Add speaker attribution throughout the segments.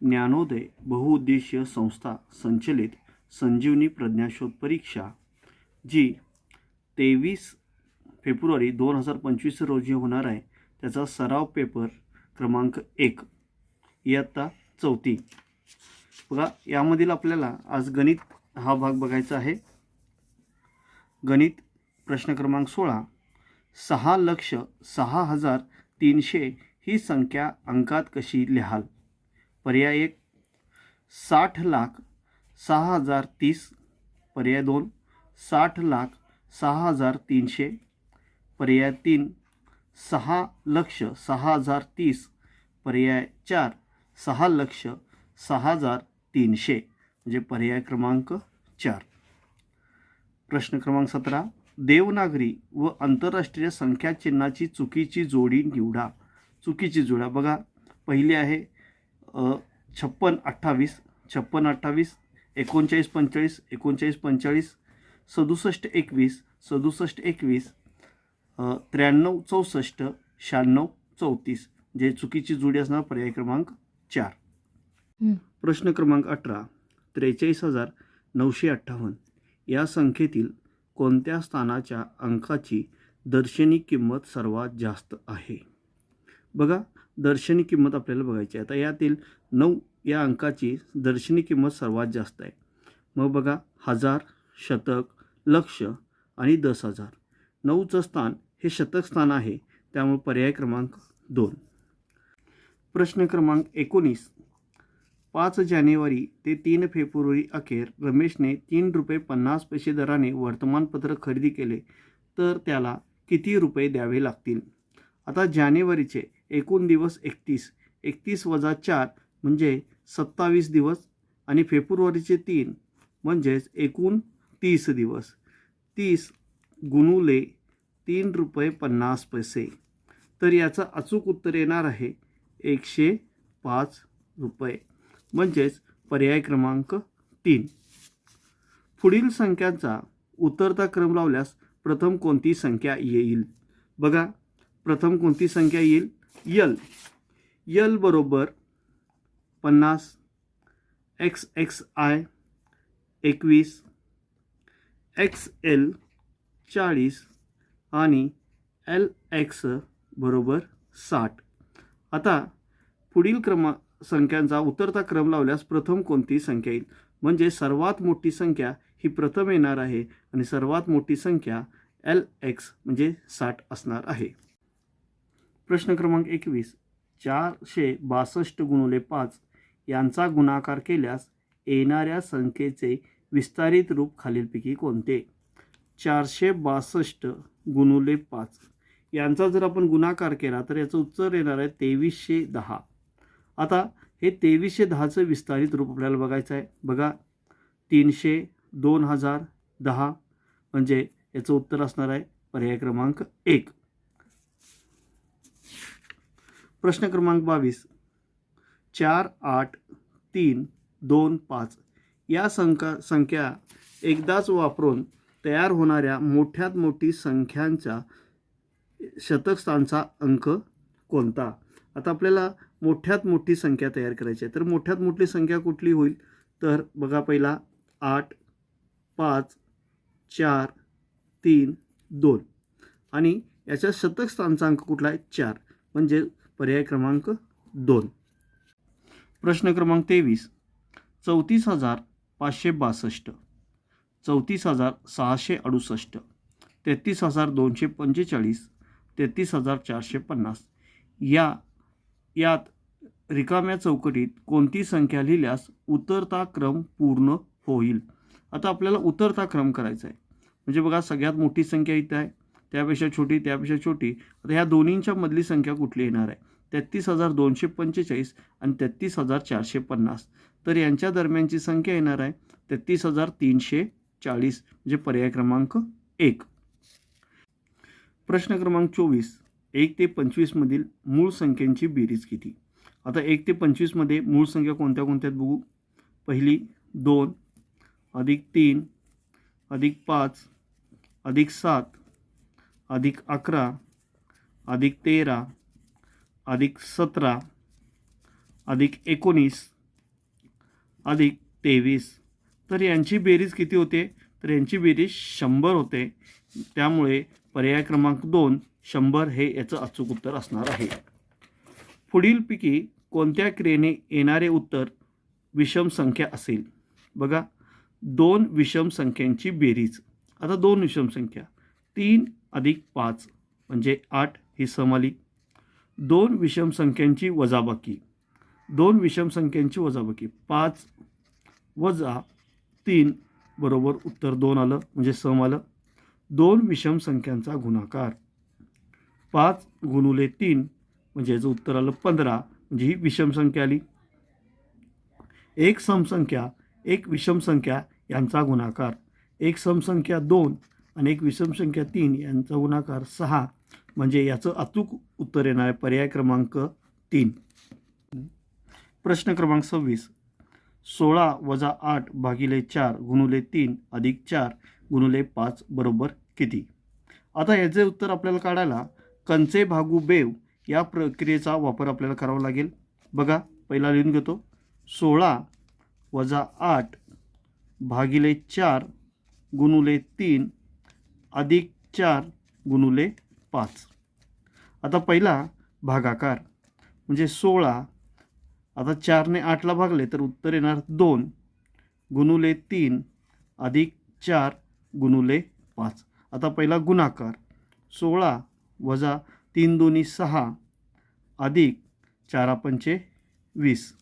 Speaker 1: ज्ञानोदय बहुउद्देशीय संस्था संचलित संजीवनी प्रज्ञाशोध परीक्षा जी 23 फेब्रुवारी 2025 रोजी होणार आहे, त्याचा सराव पेपर क्रमांक 1 इयत्ता 4थी. बघा, यामधील आपल्याला आज गणित हा भाग बघायचा आहे. गणित प्रश्न क्रमांक 16. 6,06,300 ही संख्या अंकात कशी लिहाल? पर्याय 1 60,06,030. पर्याय 2 60,06,300. पर्याय 3 6,06,030. पर्याय 4 6,06,300 म्हणजे पर्याय क्रमांक 4. प्रश्न क्रमांक 17. देवनागरी व आंतरराष्ट्रीय संख्या चिन्हाची चुकीची जोडी निवडा. चुकीची जोडा बघा, पहिली आहे 56-28, 56-28, 39-45, 39-45, 67-21, 67-21, 93-64, 96-34 जे चुकीची जोडी असणार पर्याय क्रमांक 4. प्रश्न क्रमांक 18. 43,958 या संख्येतील कोणत्या स्थानाच्या अंकाची दर्शनी किंमत सर्वात जास्त आहे? बघा, दर्शनी किंमत आपल्याला बघायची आहे. आता यातील 9 या अंकाची दर्शनी किंमत सर्वात जास्त आहे. मग बघा, 1000, शतक, लक्ष आणि 10,000. 9चं स्थान हे शतक स्थान आहे, त्यामुळे पर्याय क्रमांक 2. प्रश्न क्रमांक 19. 5 जानेवारी ते 3 फेब्रुवारी अखेर रमेशने 3 रुपये 50 पैसे दराने वर्तमानपत्र खरेदी केले, तर त्याला किती रुपये द्यावे लागतील? आता जानेवारीचे एकूण दिवस 31, 31 वजा 4 म्हणजे 27 दिवस आणि फेब्रुवारीचे 3 म्हणजेच एकूण 30 दिवस. 30 गुणुले 3 रुपये 50 पैसे, तर याचं अचूक उत्तर येणार आहे 105 रुपये म्हणजेच पर्याय क्रमांक 3. पुढील संख्यांचा उतरता क्रम लावल्यास प्रथम कोणती संख्या येईल? बघा, प्रथम कोणती संख्या येईल? यल बरोबर 50, XXI 21, XL 40 आणि LX बरोबर 60. आता पुढील संख्यांचा उतरता क्रम लावल्यास प्रथम कोणती संख्या येईल? म्हणजे सर्वात मोठी संख्या ही प्रथम येणार आहे आणि सर्वात मोठी संख्या LX म्हणजे 60 असणार आहे. प्रश्न क्रमांक 21. 462 गुणिले 5 यांचा गुणाकार केल्यास येणाऱ्या संख्येचे विस्तारित रूप खालीलपैकी कोणते? 462 गुणिले 5 यांचा जर आपण गुणाकार केला तर याचं उत्तर येणार आहे 2310. आता हे 2310चं विस्तारित रूप आपल्याला बघायचं आहे. बघा, 300, 2000, 10 म्हणजे याचं उत्तर असणार आहे पर्याय क्रमांक 1. प्रश्न क्रमांक 22. 4, 8, 3, 2, 5 या संख्या एकदाच वापरून तयार होणाऱ्या मोठ्यात मोठी संख्यांचा शतकस्थानचा अंक कोणता? आता आपल्याला मोठ्यात मोठी संख्या तयार करायची आहे, तर मोठ्यात मोठी संख्या कुठली होईल? तर बघा, पहिला 8, 5, 4, 3, 2 आणि याच्या शतकस्थानचा अंक कुठला आहे? 4 म्हणजे पर्याय क्रमांक 2. प्रश्न क्रमांक 23. 34,562, 34,668, 33,245, 33,450 यात रिकाम्या चौकटीत कोणती संख्या लिहिल्यास उतरता क्रम पूर्ण होईल? आता आपल्याला उतरता क्रम करायचा आहे. म्हणजे बघा, सगळ्यात मोठी संख्या इथे आहे, त्यापेक्षा छोटी, त्यापेक्षा छोटी. आता ह्या दोन्हींच्या मधली संख्या कुठली येणार आहे? 33,245 आणि 33,450. तर यांच्या दरम्यानची संख्या येणार आहे 33,340 म्हणजे पर्याय क्रमांक 1. प्रश्न क्रमांक 24. 1 ते 25 मधील मूळ संख्यांची बेरीज किती? आता 1 ते 25 मध्ये मूळ संख्या कोणत्या कोणत्या बघू. पहिली 2 अधिक 3 अधिक 5 अधिक 7 अधिक 11 अधिक 13 अधिक 17 अधिक 19 अधिक 23. तर यांची बेरीज किती होते? तर यांची बेरीज 100 होते. त्यामुळे पर्याय क्रमांक 2 100 हे याचं अचूक उत्तर असणार आहे. पुढीलपैकी कोणत्या क्रियेने येणारे उत्तर विषम संख्या असेल? बघा, 2 विषम संख्यांची बेरीज. आता 2 विषम संख्या 3 अधिक 5 म्हणजे 8 ही सम आली. 2 विषम संख्यांची वजाबाकी. 2 विषम संख्यांची वजाबाकी 5 वजा 3 बरोबर उत्तर 2 आलं म्हणजे सम आलं. 2 विषम संख्यांचा गुणाकार 5 गुणुले 3 म्हणजे याचं उत्तर आलं 15 म्हणजे ही विषम संख्या आली. एक समसंख्या एक विषम संख्या यांचा गुणाकार. एक समसंख्या 2 आणि एक विषम संख्या 3 यांचा गुणाकार 6 म्हणजे याचं अचूक उत्तर येणार आहे पर्याय क्रमांक 3. प्रश्न क्रमांक 26. 16 वजा 8 भागिले 4 गुणुले 3 अधिक 4 गुणुले 5 बरोबर किती? आता याचे उत्तर आपल्याला काढायला कंचे भागू बेव या प्रक्रियेचा वापर आपल्याला करावा लागेल. बघा, पहिला लिहून घेतो. 16 वजा 8 भागिले 4 गुणुले 3 अधिक 4 गुणुले 5. आता पहिला भागाकार म्हणजे 16. आता 4ने 8ला भागले तर उत्तर येणार 2 गुणुले 3 अधिक 4 गुणुले 5. आता पहिला गुणाकार 16 वजा 3 दोन्ही 6 अधिक 4 पंचे 20.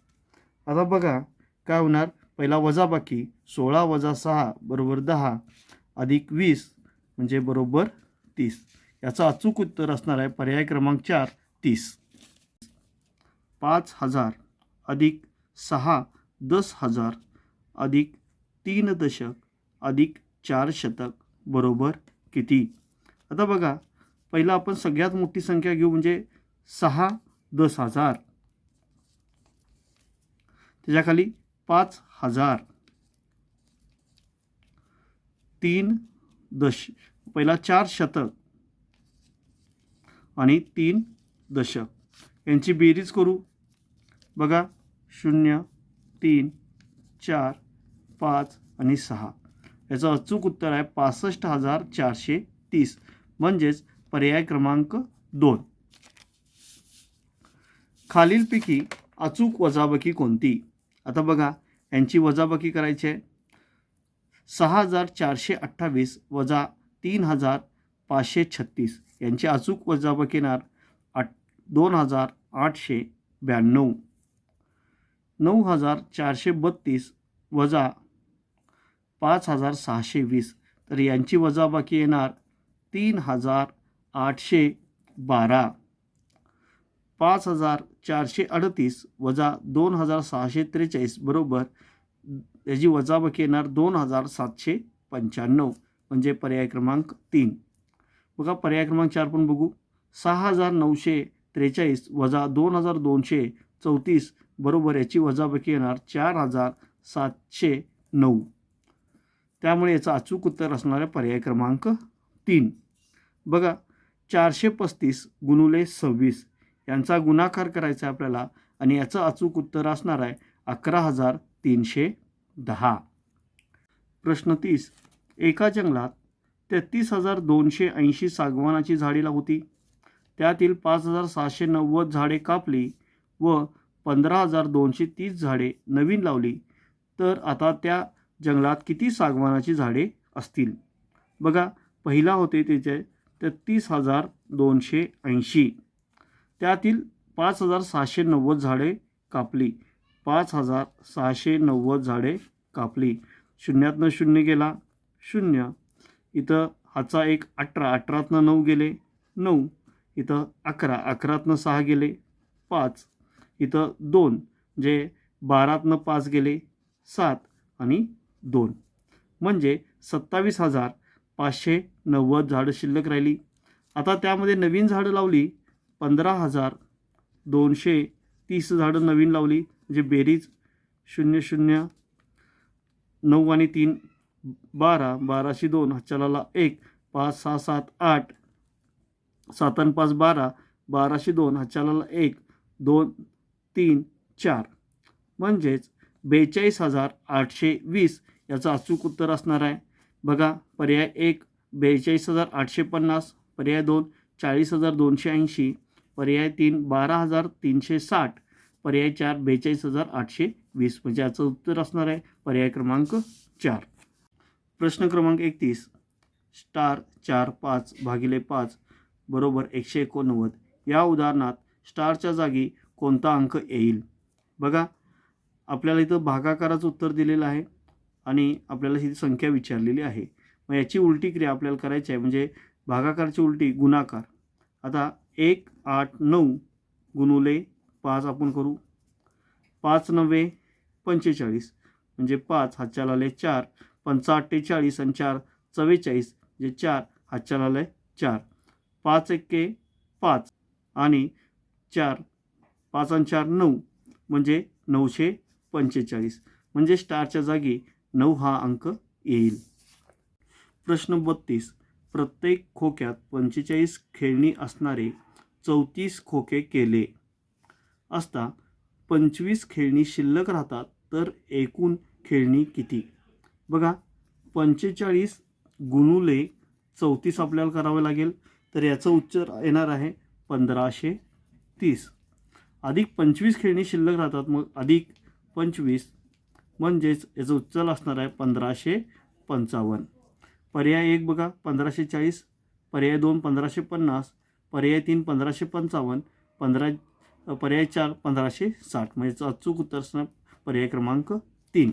Speaker 1: आता बघा काय होणार, पहिला वजाबाकी 16 वजा 6 बरोबर 10 अधिक 20 म्हणजे बरोबर 30. याचं अचूक उत्तर असणार आहे पर्याय क्रमांक 4 30. 5000 अधिक 6 10,000 अधिक 3 दशक अधिक 4 शतक बरोबर किती? आता बघा, पहिला आपण सगळ्यात मोठी संख्या घेऊ म्हणजे 6 10,000. त्याच्याखाली 5000 3 पहिला 4 शतक आणि 3 दशक यांची बेरीज करू. बघा, 0 3 4 5 आणि 6. याचं अचूक उत्तर आहे 65,430 म्हणजेच पर्याय क्रमांक 2. खालीलपैकी अचूक वजाबाकी कोणती? आता बघा, यांची वजाबाकी करायची आहे. 6,428 वजा 3,536 यांची अचूक वजाबाकी येणार 2,892. 9,432 वजा 5,620 तर यांची वजाबाकी येणार 3,812. 5,438 वजा 2,643 बरोबर याची वजाबाकी येणार 2,795 म्हणजे पर्याय क्रमांक 3. बघा, पर्याय क्रमांक 4 पण बघू. 6,943 वजा 2,234 बरोबर याची वजाबाकी येणार 4,709. त्यामुळे याचं अचूक उत्तर असणार आहे पर्याय क्रमांक 3. बघा, 435 गुणुले 26 यांचा गुणाकार करायचा आहे आपल्याला आणि याचं अचूक उत्तर असणार आहे 11,310. प्रश्न 30. एका जंगलात 33,280 सागवानाची झाडे होती. त्यातील 5,790 झाडे कापली व 15,230 झाडे नवीन लावली. तर आता त्या जंगलात किती सागवानाची झाडे असतील? बघा, पहिला होते त्याचे 33,280. त्यातील 5,690 झाडे कापली. 5,690 झाडे कापली. शून्यातनं 0 गेला 0. इथं हाचा एक 18 18तनं 9 गेले 9. इथं 11 11तनं 6 गेले 5. इथं 2 म्हणजे 12तनं 5 गेले 7 आणि 2 म्हणजे 27,590 झाडं शिल्लक राहिली. आता त्यामध्ये नवीन झाडं लावली 15,230 झाडं नवीन लावली म्हणजे बेरीज 0 0 9 आणि 3 12 12शी 2 हातच्याला 1 5 6 7 8 7 आणि 5 12 12शी 2 हातच्याला 1 2 3 4 म्हणजेच 42,820 याचं अचूक उत्तर असणार आहे. बघा, पर्याय 1 42,850, पर्याय 2 40,280, पर्याय 3 12,360, पर्याय 4 42,820. म्हणजे याचं उत्तर असणार आहे पर्याय क्रमांक 4. प्रश्न क्रमांक 31. स्टार 4 5 भागिले 5 बरोबर 189. या उदाहरणात स्टारच्या जागी कोणता अंक येईल? बघा, आपल्याला इथं भागाकाराचं उत्तर दिलेलं आहे आणि आपल्याला ही संख्या विचारलेली आहे. मग याची उलटी क्रिया आपल्याला करायची आहे, म्हणजे भागाकारची उलटी गुणाकार. आता 1 8 9 गुणुले 5 आपण करू. 5 9 45 म्हणजे 5 हातच्या आले 4, 5 48 आणि 4 44 म्हणजे 4 हातच्या आले 4, 5 1 5 आणि 4 5 आणि 4 9 म्हणजे 945. म्हणजे स्टारच्या जागी 9 हा अंक येईल. प्रश्न 32. प्रत्येक खोक्यात 45 खेळणी असणारे 34 खोके केले असता 25 खेळणी शिल्लक राहतात, तर एकूण खेळणी किती? बघा, 45 गुणुले 34 आपल्याला करावं लागेल, तर याचं उत्तर येणार आहे 1530. अधिक 25 खेळणी शिल्लक राहतात, मग अधिक 25 म्हणजेच याचं उत्तर असणार आहे 1555. पर्याय 1 बघा 1540, पर्याय 2 1550, पर्याय 3 1555, पर्याय 4 1560. म्हणजे याचं अचूक उत्तर असणार पर्याय क्रमांक 3.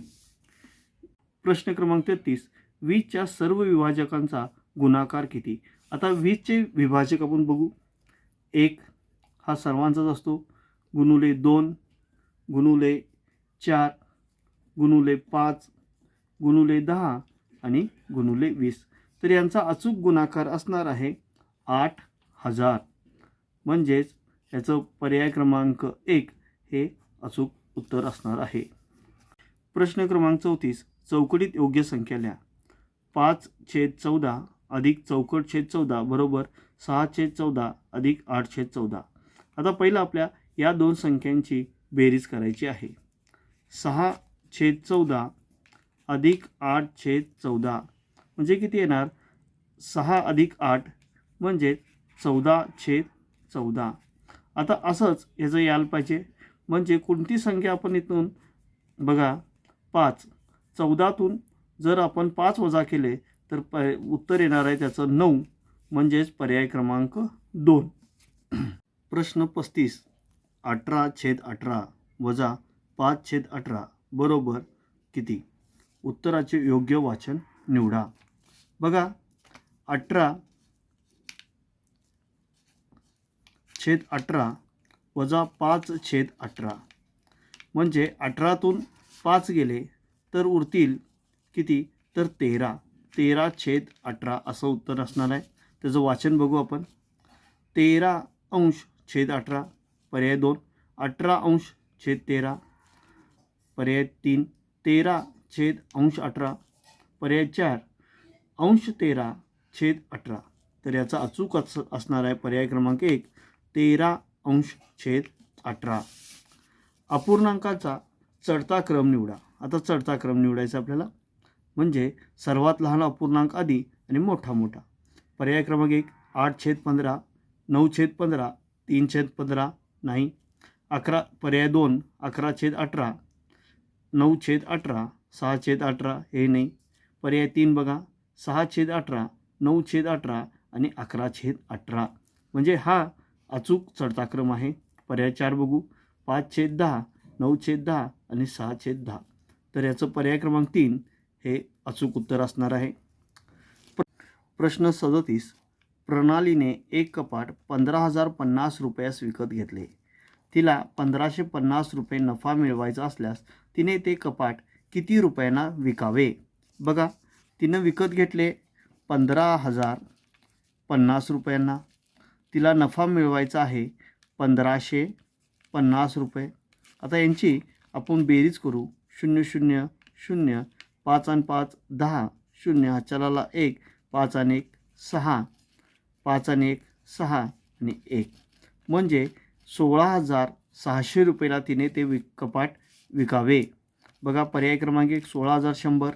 Speaker 1: प्रश्न क्रमांक 33. 20च्या सर्व विभाजकांचा गुणाकार किती? आता 20चे विभाजक आपण बघू. 1 हा सर्वांचाच असतो, गुणुले 2 गुणुले 4 गुणुले 5 गुणुले 10 आणि गुणुले 20. तर यांचा अचूक गुणाकार असणार आहे 8000. म्हणजेच याचं पर्याय क्रमांक 1 हे अचूक उत्तर असणार आहे. प्रश्न क्रमांक 34. चौकटीत योग्य संख्या लिहा. 5/14 अधिक चौकट/14 बरोबर 6/14 अधिक 8/14. आता पहिलं आपल्या या दोन संख्यांची बेरीज करायची आहे. 6/14 अधिक 8/14 म्हणजे किती येणार? 6 अधिक 8 म्हणजे 14/14. आता असंच याचं यायला पाहिजे, म्हणजे कोणती संख्या आपण इथून बघा 5 14तून जर आपण 5 वजा केले तर उत्तर येणार आहे त्याचं 9, म्हणजेच पर्याय क्रमांक 2. प्रश्न 35. 18/18 वजा 5/18 बरोबर किती? उत्तराचे योग्य वाचन निवडा. बघा, 18/18 वजा 5/18 म्हणजे 18तून 5 गेले तर उरतील किती? तर 13. 13/18 असं उत्तर असणार आहे. त्याचं वाचन बघू आपण. 13/18 पर्याय 2, 18/13 पर्याय 3, 13/18 पर्याय 4, 13/18. तर याचा अचूक असणार आहे पर्याय क्रमांक 1 13/18. अपूर्णांकाचा चढता क्रम निवडा. आता चढता क्रम निवडायचा आपल्याला, म्हणजे सर्वात लहान अपूर्णांक आधी आणि मोठा. पर्याय क्रमांक 1 8/15, 9/15, 3/15 नाही. 11 पर्याय 2 11/18, 9/18, 6/18 हे नाही. पर्याय 3 बघा 6/18, 9/18 आणि 11/18. म्हणजे हा अचूक चढता क्रम आहे. पर्याय 4 बघू 5/10, 9/10 आणि 6/10. तर याचं पर्याय क्रमांक 3 हे अचूक उत्तर असणार आहे. प्रश्न 37. प्रणालीने एक कपाट 15,050 रुपयास विकत घेतले. तिला 1,550 रुपये नफा मिळवायचा असल्यास तिने ते कपाट किती रुपयांना विकावे? बघा, तिनं विकत घेतले 15,050 रुपयांना. तिला नफा मिळवायचा आहे 1,550 रुपये. आता यांची आपण बेरीज करू. 0 0 0, 5 आणि 5 10, 0 चलाला 1, 5 आणि 1 6, 5 आणि 1 6 आणि 1 म्हणजे 16,600 रुपयाला तिने ते कपाट विकावे. बघा, पर्याय क्रमांक 1 16,100,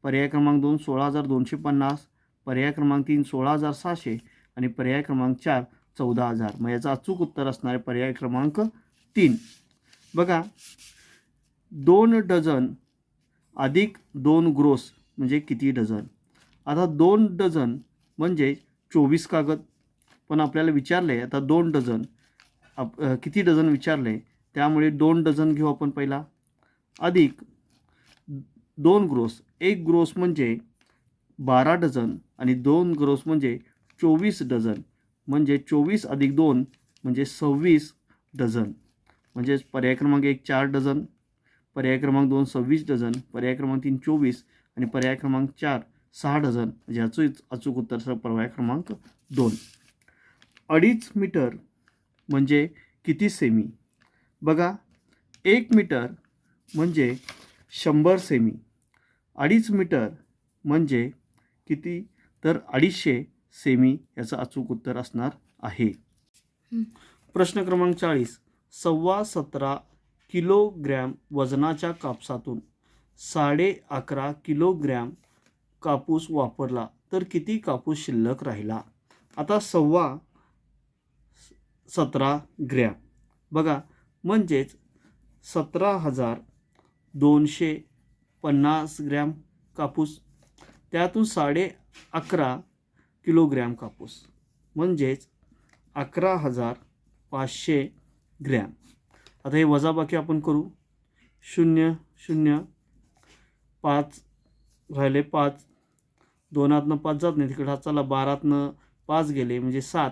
Speaker 1: पर्याय क्रमांक 2 16,250, पर्याय क्रमांक 3 16,700 आणि पर्याय क्रमांक 4 14,000. मग याचं अचूक उत्तर असणार आहे पर्याय क्रमांक 3. बघा, 2 डझन अधिक 2 ग्रोस म्हणजे किती डझन? आता 2 डझन म्हणजे 24 कागद, पण आपल्याला विचारलं आहे आता 2 डझन किती डझन विचारले, त्यामुळे 2 डझन घेऊ आपण पहिला, अधिक 2 ग्रोस. 1 ग्रोस म्हणजे 12 डझन आणि 2 ग्रोस म्हणजे 24 डझन, म्हणजे 24 अधिक 2 म्हणजे 26 डझन. म्हणजेच पर्याय क्रमांक 1 4 डझन, पर्याय क्रमांक 2 26 डझन, पर्याय क्रमांक 3 24 आणि पर्याय क्रमांक 4 6 डझन. म्हणजे याचं अचूक उत्तर पर्याय क्रमांक 2. 2.5 मीटर म्हणजे किती सेमी? बघा, 1 मीटर म्हणजे 100 सेमी. 2.5 मीटर म्हणजे किती? तर 250 सेमी याचं अचूक उत्तर असणार आहे. प्रश्न क्रमांक 40. 17.25 किलोग्रॅम वजनाच्या कापसातून 11.5 किलोग्रॅम कापूस वापरला तर किती कापूस शिल्लक राहिला? आता 17.25 ग्रॅम, बघा, म्हणजेच 17,250 ग्रॅम कापूस, त्यातून 11.5 किलोग्रॅम कापूस म्हणजेच 11,500 ग्रॅम. आता हे वजाबाकी आपण करू. 0 0 5 राहिले 5, 2 5 जात नाही तिकडे, चला 12 5 गेले म्हणजे 7,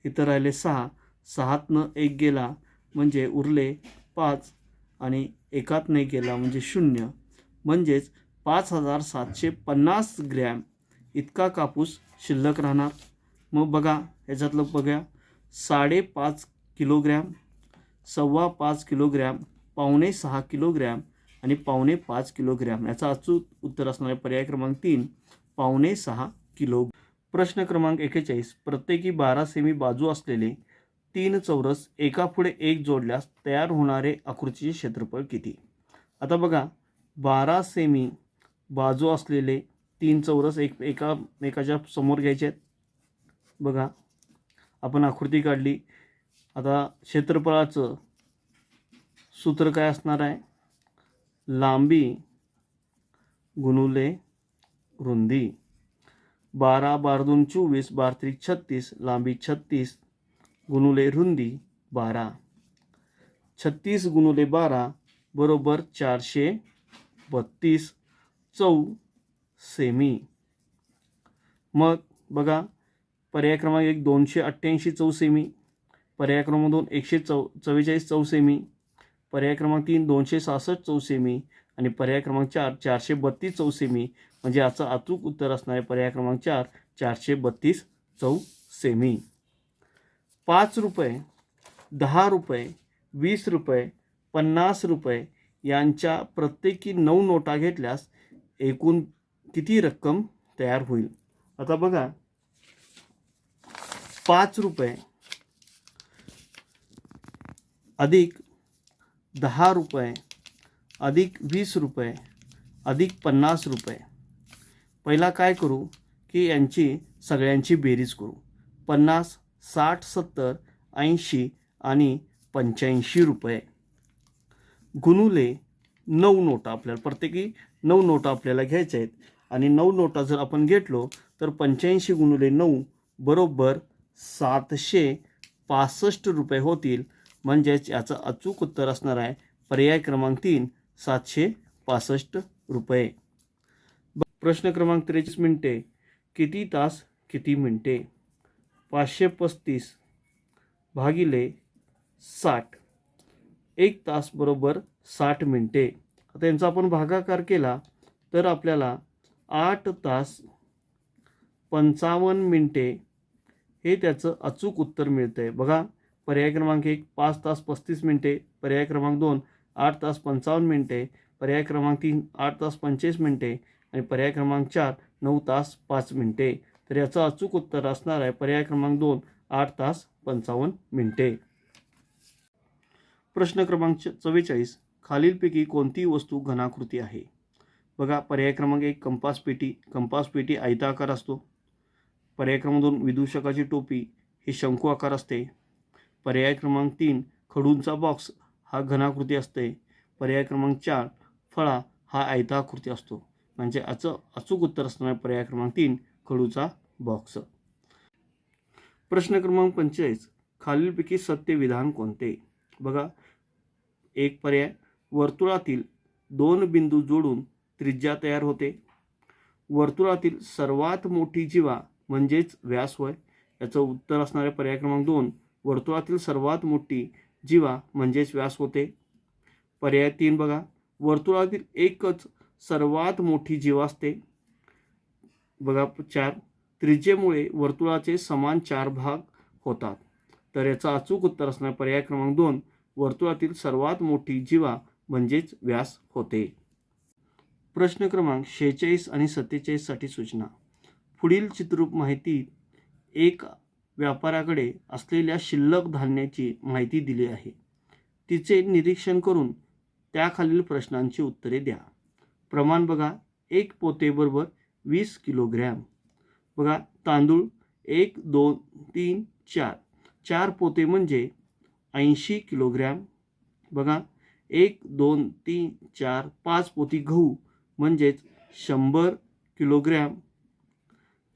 Speaker 1: इथं राहिले 6, 6 1 गेला म्हणजे उरले 5 आणि 1 गेला म्हणजे 0, म्हणजेच 5,750 ग्रॅम इतका कापूस शिल्लक राहणार. मग बघा, ह्याच्यातलं बघा, 5.5 किलोग्रॅम, 5.25 किलोग्रॅम, 5.25 किलोग्रॅम आणि 5.25 किलोग्रॅम. याचा अचूक उत्तर असणार आहे पर्याय क्रमांक 3 5.25 किलो. प्रश्न क्रमांक 41. प्रत्येकी 12 सेमी बाजू असलेले 3 चौरस एकापुढे एक जोडल्यास तयार होणारे आकृतीचे क्षेत्रफळ किती? आता बघा, 12 सेमी बाजू असलेले 3 चौरस एकाच्या समोर घ्यायचे आहेत. बघा, आपण आकृती काढली. आता क्षेत्रफळाचं सूत्र काय असणार आहे? लांबी गुणुले रुंदी. 12 12 2 24, 12 3 36, लांबी 36 गुणुले रुंदी 12. 36 गुणुले 12 बरोबर 432 चौ सेमी. मग बघा, पर्याय क्रमांक 1 288 चौ सेमी, पर्याय क्रमांक 2 144 चौ सेमी, पर्याय क्रमांक 3 266 चौ सेमी आणि पर्याय क्रमांक 4 432 चौ सेमी. म्हणजे याचं अचूक उत्तर असणार आहे पर्याय क्रमांक 4 432 चौ सेमी. 5 रुपये, 10 रुपये, 20 रुपये, 50 रुपये यांच्या प्रत्येकी 9 नोटा घेतल्यास एकूण किती रक्कम तयार होईल? आता बघा, 5 रुपये अधिक 10 रुपये अधिक 20 रुपये अधिक 50 रुपये. पहिला काय करू की यांची सगळ्यांची बेरीज करू. 50 60 70 80 आणि 85 रुपये गुणुले 9 नोटा. आपल्याला प्रत्येकी 9 नोटा आपल्याला घ्यायच्या आहेत आणि 9 नोटा जर आपण घेतलो तर 85 गुणुले 9 बरोबर 765 रुपये होतील. म्हणजेच याचं अचूक उत्तर असणार आहे पर्याय क्रमांक 3 765 रुपये. प्रश्न क्रमांक 43. मिनिटे किती तास किती मिनिटे? 535 भागिले 60. 1 तास बरोबर 60 मिनिटे. आता यांचा आपण भागाकार केला तर आपल्याला 8 तास 55 मिनिटे हे त्याचं अचूक उत्तर मिळतं आहे. बघा, पर्याय क्रमांक 1 5 तास 35 मिनिटे, पर्याय क्रमांक 2 8 तास 55 मिनिटे, पर्याय क्रमांक 3 8 तास 45 मिनिटे आणि पर्याय क्रमांक 4 9 तास 5 मिनिटे. तर याचं अचूक उत्तर असणार आहे पर्याय क्रमांक 2 8 तास 55 मिनिटे. प्रश्न क्रमांक 44. खालीलपैकी कोणती वस्तू घनाकृती आहे? बघा, पर्याय क्रमांक 1 कंपास पेटी. कंपास पेटी आयताकार असतो. पर्याय क्रमांक 2 विदूषकाची टोपी ही शंकू आकार असते. पर्याय क्रमांक 3 खडूंचा बॉक्स हा घनाकृती असते. पर्याय क्रमांक 4 फळा हा आयताकृती असतो. म्हणजे अचूक उत्तर असणार पर्याय क्रमांक 3 खडूचा बॉक्स. प्रश्न क्रमांक 45 खालीलपैकी सत्य विधान कोणते? बघा, एक पर्याय वर्तुळातील 2 बिंदू जोडून त्रिज्या तयार होते. वर्तुळातील सर्वात मोठी जीवा म्हणजेच व्यास होय. याचं उत्तर असणारे पर्याय क्रमांक 2 वर्तुळातील सर्वात मोठी जीवा म्हणजेच व्यास होते. पर्याय 3 बघा, वर्तुळातील एकच सर्वात मोठी जीवा असते. बघा 4 त्रिज्येमुळे वर्तुळाचे समान 4 भाग होतात. तर याचा अचूक उत्तर असणार पर्याय क्रमांक 2 वर्तुळातील सर्वात मोठी जीवा म्हणजेच व्यास होते. प्रश्न क्रमांक 46 आणि 47 साठी सूचना. पुढील चित्ररूप माहितीत एक व्यापाऱ्याकडे असलेल्या शिल्लक धान्याची माहिती दिली आहे. तिचे निरीक्षण करून त्याखालील प्रश्नांची उत्तरे द्या. प्रमाण बघा, 1 पोते बरोबर 20 किलोग्रॅम. बघा, तांदूळ 1 2 3 4 4 पोते म्हणजे 80 किलोग्रॅम. बघा, 1 2 3 4 5 पोती गहू म्हणजेच 100 किलोग्रॅम.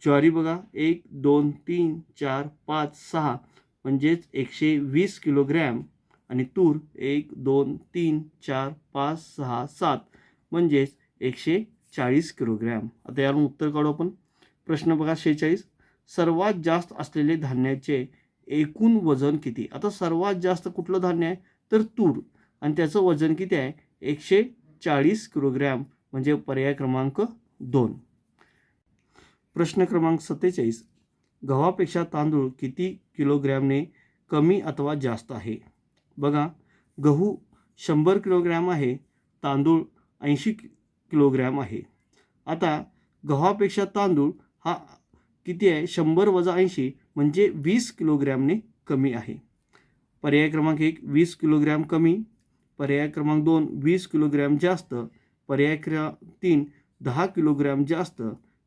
Speaker 1: ज्वारी बघा, 1 2 3 4 5 6 म्हणजेच 120 किलोग्रॅम. आणि तूर 1 2 3 4 5 6 7 म्हणजेच 140 किलोग्रॅम. आता यावरून उत्तर काढू आपण. प्रश्न बघा 46 सर्वात जास्त असलेले धान्याचे एकूण वजन किती? आता सर्वात जास्त कुठलं धान्य आहे तर तूर, आणि त्याचं वजन किती आहे 140 किलोग्रॅम. म्हणजे पर्याय क्रमांक 2. प्रश्न क्रमांक 47 गव्हापेक्षा तांदूळ किती किलोग्रॅमने कमी अथवा जास्त आहे? बघा, गहू 100 किलोग्रॅम आहे, तांदूळ 80 किलोग्रॅम आहे. आता गव्हापेक्षा तांदूळ हा किती आहे 100 वजा 80 म्हणजे 20 किलोग्रॅमने कमी आहे. पर्याय क्रमांक 1 20 किलोग्रॅम कमी. पर्याय क्रमांक 2 20 किलोग्रॅम जास्त. पर्याय क्रमांक 3 10 किलोग्रॅम जास्त.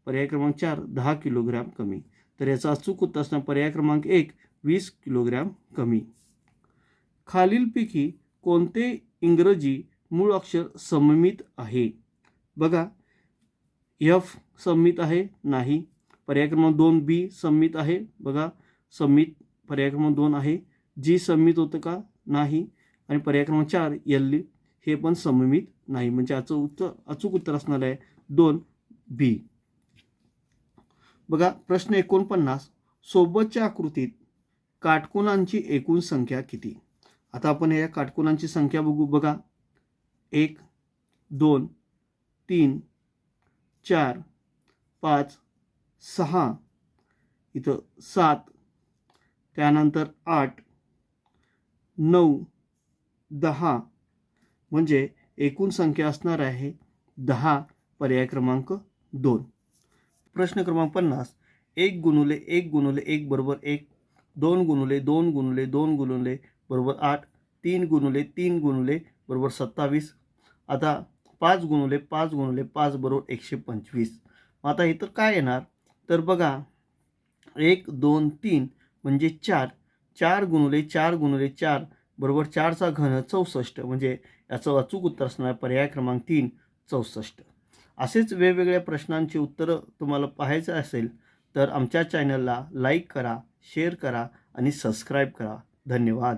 Speaker 1: पर्याय क्रमांक 4 10 किलोग्रॅम कमी. तर याचा अचूक उत्तर असणार पर्याय क्रमांक 1 20 किलोग्रॅम कमी. खालीलपैकी कोणते इंग्रजी मूळ अक्षर सममित आहे? बघा, एफ सममित आहे नाही. पर्याय क्रमांक 2 बी सममित आहे. बघा, सममित पर्याय क्रमांक 2 आहे. जी सममित होतं का? नाही. आणि पर्याय क्रमांक 4 एल हे पण सममित नाही. म्हणजे अचूक उत्तर असणार आहे 2 बी. बघा, प्रश्न 49 सोबतच्या आकृतीत काटकोनांची एकूण संख्या किती? आता आपण या काटकोनांची संख्या बघू. बघा, 1 2 3 4 5 6 इथं 7 त्यानंतर 8 9 10 म्हणजे एकूण संख्या असणार आहे 10. पर्याय क्रमांक 2. प्रश्न क्रमांक 50 1 गुणुले 1 गुणुले 1 बरोबर 1. 2 गुणुले 2 गुणुले 2 गुणुले बरोबर 8. 3 गुणुले 3 गुणुले बरोबर 27. आता 5 गुणुले 5 गुणुले 5 बरोबर 125. आता इथं काय येणार तर बघा 1 2 3 म्हणजे 4. 4 गुणुले 4 गुणुले 4 बरोबर 4चा घन 64. म्हणजे याचं अचूक उत्तर असणार पर्याय क्रमांक 3 64. असेच वेगवेगळ्या प्रश्नांची उत्तरं तुम्हाला पाहायचं असेल तर आमच्या चॅनलला लाईक करा, शेअर करा आणि सबस्क्राईब करा. धन्यवाद.